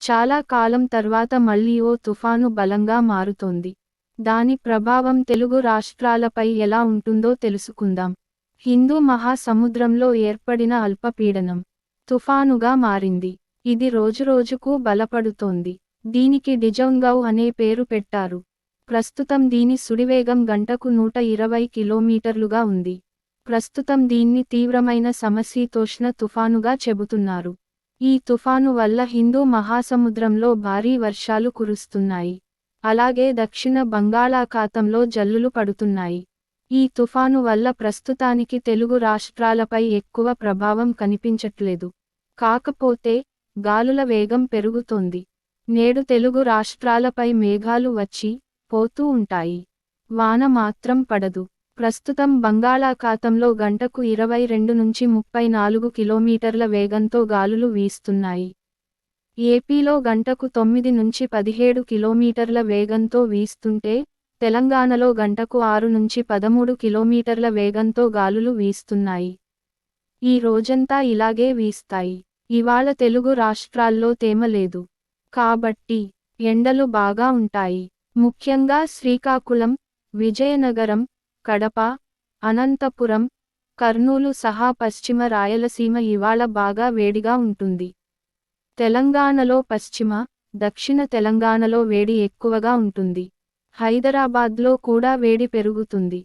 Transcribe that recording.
చాలా కాలం తర్వాత మళ్లీ ఓ తుఫాను బలంగా మారుతోంది. దాని ప్రభావం తెలుగు రాష్ట్రాలపై ఎలా ఉంటుందో తెలుసుకుందాం. హిందూ మహాసముద్రంలో ఏర్పడిన అల్పపీడనం తుఫానుగా మారింది. ఇది రోజురోజుకు బలపడుతోంది. దీనికి డిజౌంగౌ అనే పేరు పెట్టారు. ప్రస్తుతం దీని సుడివేగం గంటకు 120 కిలోమీటర్లుగా ఉంది. ప్రస్తుతం దీన్ని తీవ్రమైన సమశీతోష్ణ తుఫానుగా చెబుతున్నారు. ఈ తుఫాను వల్ల హిందూ మహాసముద్రంలో భారీ వర్షాలు కురుస్తున్నాయి. అలాగే దక్షిణ బంగాళాఖాతంలో జల్లులు పడుతున్నాయి. ఈ తుఫాను వల్ల ప్రస్తుతానికి తెలుగు రాష్ట్రాలపై ఎక్కువ ప్రభావం కనిపించట్లేదు. కాకపోతే, గాలుల వేగం పెరుగుతోంది. నేడు తెలుగు రాష్ట్రాలపై మేఘాలు వచ్చి, పోతూ ఉంటాయి. వాన మాత్రం పడదు. ప్రస్తుతం బంగాళాఖాతంలో గంటకు 22 నుంచి 34 కిలోమీటర్ల వేగంతో గాలులు వీస్తున్నాయి. ఏపీలో గంటకు 9 నుంచి 17 కిలోమీటర్ల వేగంతో వీస్తుంటే, తెలంగాణలో గంటకు 6 నుంచి 13 కిలోమీటర్ల వేగంతో గాలులు వీస్తున్నాయి. ఈ రోజంతా ఇలాగే వీస్తాయి. ఇవాళ తెలుగు రాష్ట్రాల్లో తేమ లేదు. కాబట్టి, ఎండలు బాగా ఉంటాయి. ముఖ్యంగా శ్రీకాకుళం, విజయనగరం, కడప, అనంతపురం, కర్నూలు సహా పశ్చిమ రాయలసీమ ఇవాళ బాగా వేడిగా ఉంటుంది. తెలంగాణలో పశ్చిమ, దక్షిణ తెలంగాణలో వేడి ఎక్కువగా ఉంటుంది. హైదరాబాద్లో కూడా వేడి పెరుగుతుంది.